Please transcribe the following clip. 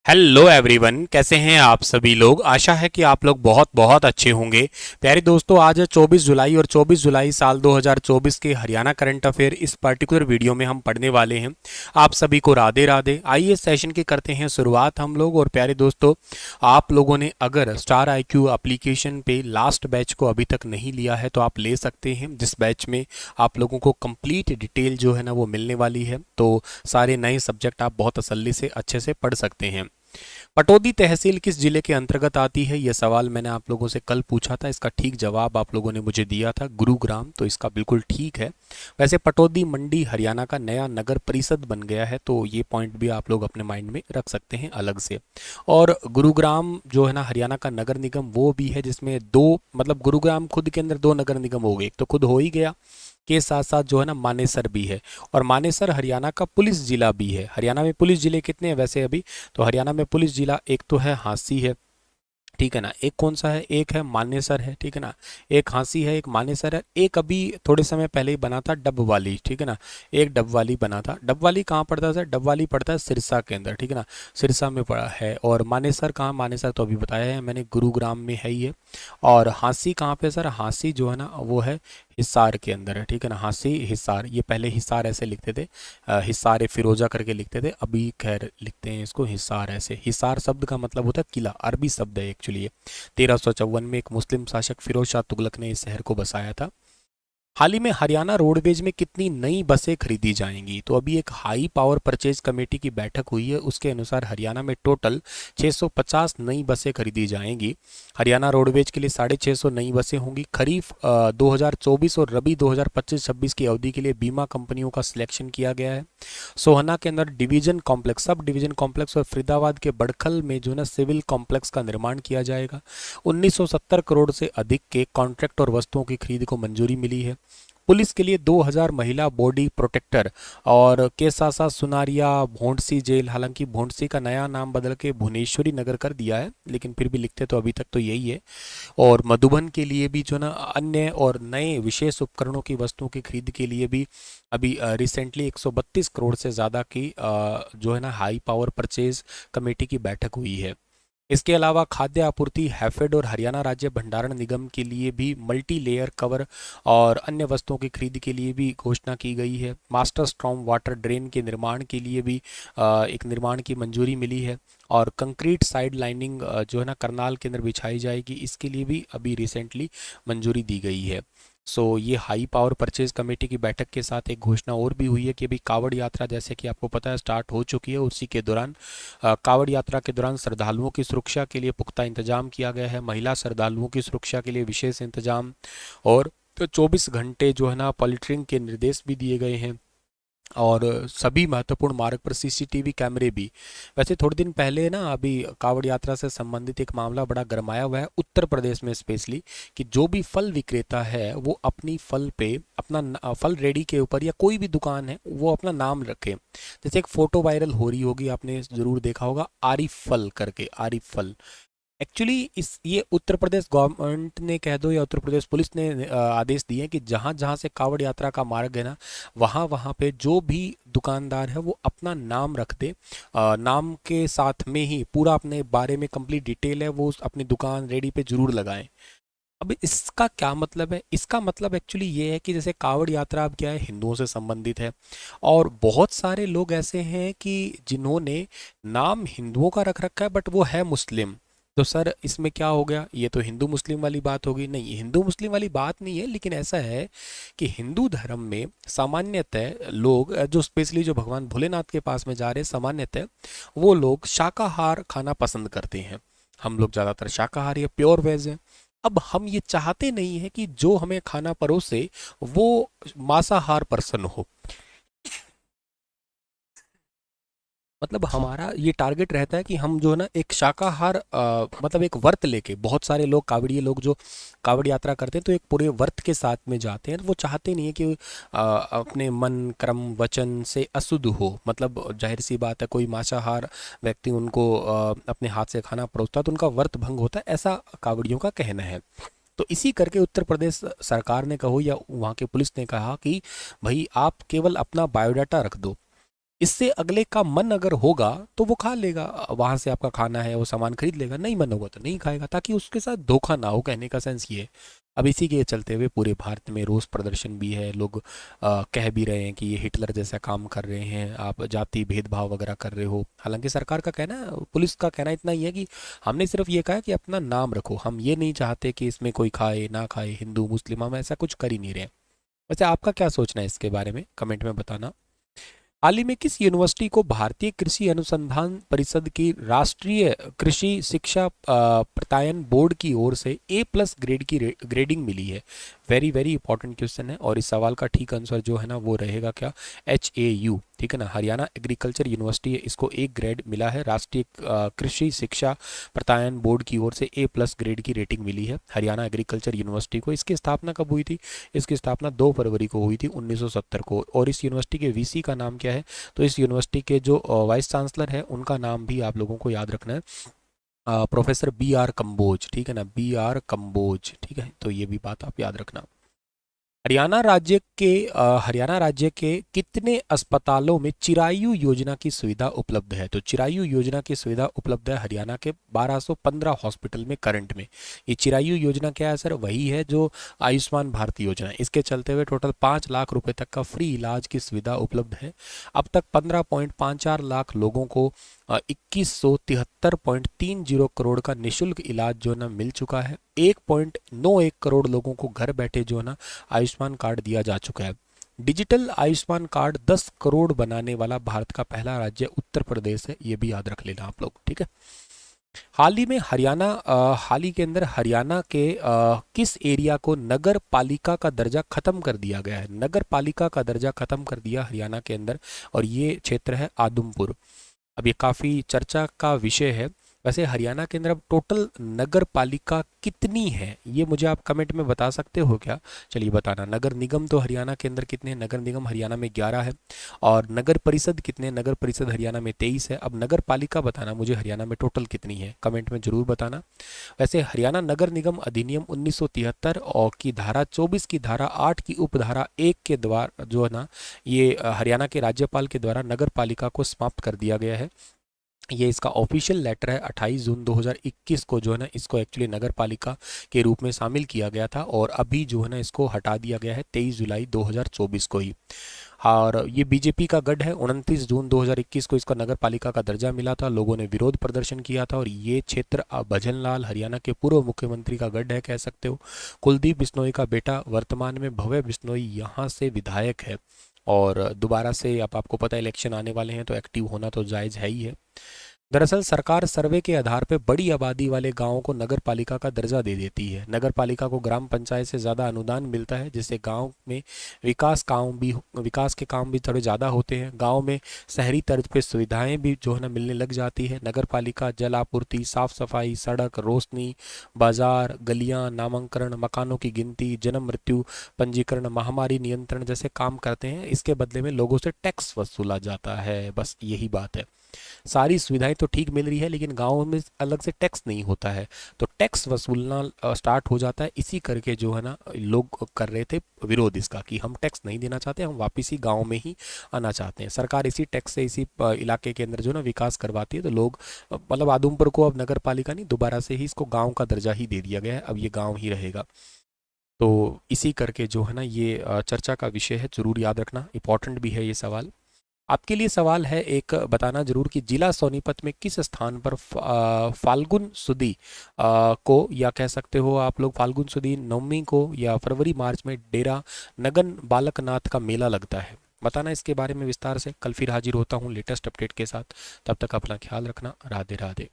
Hello everyone, कैसे हैं आप सभी लोग। आशा है कि आप लोग बहुत बहुत अच्छे होंगे। प्यारे दोस्तों, आज है 24 जुलाई और 24 जुलाई साल 2024 के हरियाणा करंट अफेयर इस पर्टिकुलर वीडियो में हम पढ़ने वाले हैं। आप सभी को राधे राधे। आइए सेशन की करते हैं शुरुआत हम लोग। और प्यारे दोस्तों, आप लोगों ने अगर स्टार IQ एप्लीकेशन पे लास्ट बैच को अभी तक नहीं लिया है तो आप ले सकते हैं, जिस बैच में आप लोगों को कंप्लीट डिटेल जो है ना वो मिलने वाली है। तो सारे नए सब्जेक्ट आप बहुत तसल्ली से अच्छे से पढ़ सकते हैं। पटौदी तहसील किस जिले के अंतर्गत आती है? यह सवाल मैंने आप लोगों से कल पूछा था। इसका ठीक जवाब आप लोगों ने मुझे दिया था गुरुग्राम, तो इसका बिल्कुल ठीक है। वैसे पटौदी मंडी हरियाणा का नया नगर परिषद बन गया है, तो ये पॉइंट भी आप लोग अपने माइंड में रख सकते हैं अलग से। और गुरुग्राम जो है ना हरियाणा का नगर निगम वो भी है जिसमें दो, मतलब गुरुग्राम खुद के अंदर दो नगर निगम हो गए। एक तो खुद हो ही गया, के साथ साथ जो है ना मानेसर भी है। और मानेसर हरियाणा का पुलिस जिला भी है। हरियाणा में पुलिस जिले कितने हैं वैसे अभी? तो हरियाणा में पुलिस जिला एक तो है हांसी है, ठीक है ना। एक कौन सा है? एक है मानेसर है, ठीक है ना। एक हांसी है, एक मानेसर है। एक अभी थोड़े समय पहले ही बना था डबवाली, ठीक है ना। एक डबवाली बना था। डबवाली कहाँ पड़ता है सर? डबवाली पड़ता है सिरसा के अंदर, ठीक है ना। सिरसा में पड़ा है। और मानेसर कहाँ? मानेसर तो अभी बताया है मैंने, गुरुग्राम में है ये। और हांसी कहाँ पे सर? हांसी जो है ना वो है हिसार के अंदर है, ठीक है ना। हांसी हिसार, ये पहले हिसार ऐसे लिखते थे, हिसार फिरोजा करके लिखते थे, अभी खैर लिखते हैं इसको हिसार ऐसे। हिसार शब्द का मतलब होता है किला, अरबी शब्द है एक्चुअली ये। 1354 में एक मुस्लिम शासक फिरोज शाह तुगलक ने इस शहर को बसाया था। हाल ही में हरियाणा रोडवेज में कितनी नई बसें खरीदी जाएंगी? तो अभी एक हाई पावर परचेज कमेटी की बैठक हुई है, उसके अनुसार हरियाणा में टोटल 650 नई बसें खरीदी जाएंगी। हरियाणा रोडवेज के लिए 650 नई बसें होंगी। खरीफ 2024 और रबी 2025-26 की अवधि के लिए बीमा कंपनियों का सिलेक्शन किया गया है। सोहना के अंदर division complex, sub division complex और फरीदाबाद के बड़खल में जो है ना सिविल कॉम्प्लेक्स का निर्माण किया जाएगा। 1970 करोड़ से अधिक के कॉन्ट्रैक्ट और वस्तुओं की खरीद को मंजूरी मिली है। पुलिस के लिए 2000 महिला बॉडी प्रोटेक्टर। और के साथ साथ सुनारिया भोंडसी जेल, हालांकि भोंडसी का नया नाम बदल के भुवनेश्वरी नगर कर दिया है, लेकिन फिर भी लिखते तो अभी तक तो यही है। और मधुबन के लिए भी जो ना अन्य और नए विशेष उपकरणों की वस्तुओं की खरीद के लिए भी अभी रिसेंटली 132 करोड़ से ज़्यादा की जो है ना हाई पावर परचेज कमेटी की बैठक हुई है। इसके अलावा खाद्य आपूर्ति हैफेड और हरियाणा राज्य भंडारण निगम के लिए भी मल्टी लेयर कवर और अन्य वस्तुओं की खरीद के लिए भी घोषणा की गई है। मास्टर स्ट्रॉम वाटर ड्रेन के निर्माण के लिए भी एक निर्माण की मंजूरी मिली है। और कंक्रीट साइड लाइनिंग जो है ना करनाल के अंदर बिछाई जाएगी, इसके लिए भी अभी रिसेंटली मंजूरी दी गई है। सो ये हाई पावर परचेज कमेटी की बैठक के साथ एक घोषणा और भी हुई है कि अभी कावड़ यात्रा जैसे कि आपको पता है स्टार्ट हो चुकी है। उसी के दौरान कावड़ यात्रा के दौरान श्रद्धालुओं की सुरक्षा के लिए पुख्ता इंतजाम किया गया है। महिला श्रद्धालुओं की सुरक्षा के लिए विशेष इंतजाम। और तो 24 घंटे जो है ना पॉलिटरिंग के निर्देश भी दिए गए हैं। और सभी महत्वपूर्ण मार्ग पर CCTV कैमरे भी। वैसे थोड़े दिन पहले ना अभी कावड़ यात्रा से संबंधित एक मामला बड़ा गरमाया हुआ है उत्तर प्रदेश में स्पेशली, कि जो भी फल विक्रेता है वो अपनी फल पे अपना फल रेडी के ऊपर या कोई भी दुकान है वो अपना नाम रखे। जैसे एक फोटो वायरल हो रही होगी, आपने जरूर देखा होगा, आरिफ फल करके, आरिफ फल। एक्चुअली इस ये उत्तर प्रदेश गवर्नमेंट ने कह दो या उत्तर प्रदेश पुलिस ने आदेश दिए हैं कि जहाँ जहाँ से कावड़ यात्रा का मार्ग है ना, वहाँ वहाँ पे जो भी दुकानदार है वो अपना नाम रख दे। नाम के साथ में ही पूरा अपने बारे में कंप्लीट डिटेल है वो अपनी दुकान रेडी पे जरूर लगाएं। अब इसका क्या मतलब है? इसका मतलब एक्चुअली ये है कि जैसे कावड़ यात्रा अब क्या है, हिंदुओं से संबंधित है। और बहुत सारे लोग ऐसे हैं कि जिन्होंने नाम हिंदुओं का रख रखा है बट वो है मुस्लिम। तो सर इसमें क्या हो गया? ये तो हिंदू मुस्लिम वाली बात होगी? नहीं, हिंदू मुस्लिम वाली बात नहीं है, लेकिन ऐसा है कि हिंदू धर्म में सामान्यतः लोग जो स्पेशली जो भगवान भोलेनाथ के पास में जा रहे हैं, सामान्यतः वो लोग शाकाहार खाना पसंद करते हैं। हम लोग ज़्यादातर शाकाहारी है, प्योर वेज है। अब हम ये चाहते नहीं है कि जो हमें खाना परोसे वो मांसाहार पर्सन हो। मतलब हमारा ये टारगेट रहता है कि हम जो है ना एक शाकाहार मतलब एक व्रत लेके, बहुत सारे लोग कावड़िए लोग जो कावड़ यात्रा करते हैं तो एक पूरे व्रत के साथ में जाते हैं। वो चाहते नहीं है कि अपने मन कर्म वचन से अशुद्ध हो। मतलब जाहिर सी बात है, कोई मांसाहार व्यक्ति उनको अपने हाथ से खाना परोसता है तो उनका व्रत भंग होता है, ऐसा कावड़ियों का कहना है। तो इसी करके उत्तर प्रदेश सरकार ने कहो या वहाँ के पुलिस ने कहा कि भाई आप केवल अपना बायोडाटा रख दो। इससे अगले का मन अगर होगा तो वो खा लेगा, वहाँ से आपका खाना है वो सामान खरीद लेगा, नहीं मन होगा तो नहीं खाएगा, ताकि उसके साथ धोखा ना हो, कहने का सेंस ये है। अब इसी के चलते हुए पूरे भारत में रोष प्रदर्शन भी है, लोग कह भी रहे हैं कि ये हिटलर जैसा काम कर रहे हैं, आप जाति भेदभाव वगैरह कर रहे हो। हालांकि सरकार का कहना, पुलिस का कहना इतना ही है कि हमने सिर्फ ये कहा है कि अपना नाम रखो, हम ये नहीं चाहते कि इसमें कोई खाए ना खाए, हिंदू मुस्लिम, हम ऐसा कुछ कर ही नहीं रहे। वैसे आपका क्या सोचना है इसके बारे में, कमेंट में बताना। हाल ही में किस यूनिवर्सिटी को भारतीय कृषि अनुसंधान परिषद की राष्ट्रीय कृषि शिक्षा प्रत्यायन बोर्ड की ओर से A+ ग्रेड की ग्रेडिंग मिली है? वेरी वेरी इंपॉर्टेंट क्वेश्चन है, और इस सवाल का ठीक आंसर जो है ना वो रहेगा क्या, HAU, ठीक है ना, हरियाणा एग्रीकल्चर यूनिवर्सिटी है, इसको एक ग्रेड मिला है, राष्ट्रीय कृषि शिक्षा प्रत्यायन बोर्ड की ओर से A+ ग्रेड की रेटिंग मिली है हरियाणा एग्रीकल्चर यूनिवर्सिटी को। इसकी स्थापना कब हुई थी? इसकी स्थापना 2 फरवरी को हुई थी 1970 को। और इस यूनिवर्सिटी के VC का नाम क्या है? तो इस यूनिवर्सिटी के जो वाइस चांसलर है उनका नाम भी आप लोगों को याद रखना है, प्रोफेसर BR कंबोज, ठीक है ना, BR कंबोज, ठीक है, तो ये भी बात आप याद रखना। हरियाणा राज्य के कितने अस्पतालों में चिरायु योजना की सुविधा उपलब्ध है? तो चिरायु योजना की सुविधा उपलब्ध है हरियाणा के 1215 हॉस्पिटल में करंट में। ये चिरायु योजना क्या है सर? वही है जो आयुष्मान भारत योजना है। इसके चलते हुए टोटल 5 लाख रुपए तक का फ्री इलाज की सुविधा उपलब्ध है। अब तक 15.54 लाख लोगों को 2173.30 करोड़ का निःशुल्क इलाज जो है ना मिल चुका है। 1.91 करोड़ लोगों को घर बैठे जो है ना आयुष्मान कार्ड दिया जा चुका है। डिजिटल आयुष्मान कार्ड 10 करोड़ बनाने वाला भारत का पहला राज्य उत्तर प्रदेश है, ये भी याद रख लेना आप लोग, ठीक है। हाल ही के अंदर हरियाणा के किस एरिया को नगर पालिका का दर्जा खत्म कर दिया गया है? नगर पालिका का दर्जा खत्म कर दिया हरियाणा के अंदर, और ये क्षेत्र है आदमपुर। अब ये काफ़ी चर्चा का विषय है। वैसे हरियाणा के अंदर अब टोटल नगर पालिका कितनी है, ये मुझे आप कमेंट में बता सकते हो क्या? चलिए बताना। नगर निगम तो हरियाणा के अंदर कितने हैं? नगर निगम हरियाणा में 11 है। और नगर परिषद कितने? नगर परिषद हरियाणा में 23 है। अब नगर पालिका बताना मुझे हरियाणा में टोटल कितनी है, कमेंट में जरूर बताना। वैसे हरियाणा नगर निगम अधिनियम 1973 और की धारा 24 की धारा 8 की उपधारा 1 के द्वारा जो है ना ये हरियाणा के राज्यपाल के द्वारा नगर पालिका को समाप्त कर दिया गया है। ये इसका ऑफिशियल लेटर है। 28 जून 2021 को जो है ना इसको एक्चुअली नगर पालिका के रूप में शामिल किया गया था, और अभी जो है ना इसको हटा दिया गया है 23 जुलाई 2024 को ही। और ये बीजेपी का गढ़ है। 29 जून 2021 को इसका नगर पालिका का दर्जा मिला था, लोगों ने विरोध प्रदर्शन किया था, और ये क्षेत्र भजन लाल हरियाणा के पूर्व मुख्यमंत्री का गढ़ है, कह सकते हो। कुलदीप बिश्नोई का बेटा वर्तमान में भव्य बिश्नोई यहाँ से विधायक है, और दोबारा से अब आपको पता है इलेक्शन आने वाले हैं तो एक्टिव होना तो जायज़ है ही है। दरअसल सरकार सर्वे के आधार पर बड़ी आबादी वाले गांवों को नगर पालिका का दर्जा दे देती है। नगर पालिका को ग्राम पंचायत से ज़्यादा अनुदान मिलता है, जिससे गांव में विकास के काम भी थोड़े ज़्यादा होते हैं। गांव में शहरी तर्ज पे सुविधाएं भी जो है ना मिलने लग जाती है। नगर पालिका जल आपूर्ति, साफ सफाई, सड़क, रोशनी, बाजार, गलियां, नामांकन, मकानों की गिनती, जन्म मृत्यु पंजीकरण, महामारी नियंत्रण जैसे काम करते हैं। इसके बदले में लोगों से टैक्स वसूला जाता है, बस यही बात है। सारी सुविधाएं तो ठीक मिल रही है, लेकिन गाँव में अलग से टैक्स नहीं होता है, तो टैक्स वसूलना स्टार्ट हो जाता है। इसी करके जो है ना लोग कर रहे थे विरोध इसका, कि हम टैक्स नहीं देना चाहते, हम वापस ही गाँव में ही आना चाहते हैं। सरकार इसी टैक्स से इसी इलाके के अंदर जो ना विकास करवाती है, तो लोग मतलब आदमपुर को अब नगर पालिका नहीं, दोबारा से ही इसको गाँव का दर्जा ही दे दिया गया है, अब ये गाँव ही रहेगा। तो इसी करके जो है ना ये चर्चा का विषय है, जरूर याद रखना, इंपॉर्टेंट भी है ये सवाल। आपके लिए सवाल है एक, बताना जरूर कि जिला सोनीपत में किस स्थान पर फाल्गुन सुदी को, या कह सकते हो आप लोग फाल्गुन सुदी नवमी को या फरवरी मार्च में डेरा नगन बालकनाथ का मेला लगता है? बताना इसके बारे में विस्तार से। कल फिर हाजिर होता हूँ लेटेस्ट अपडेट के साथ, तब तक अपना ख्याल रखना। राधे राधे।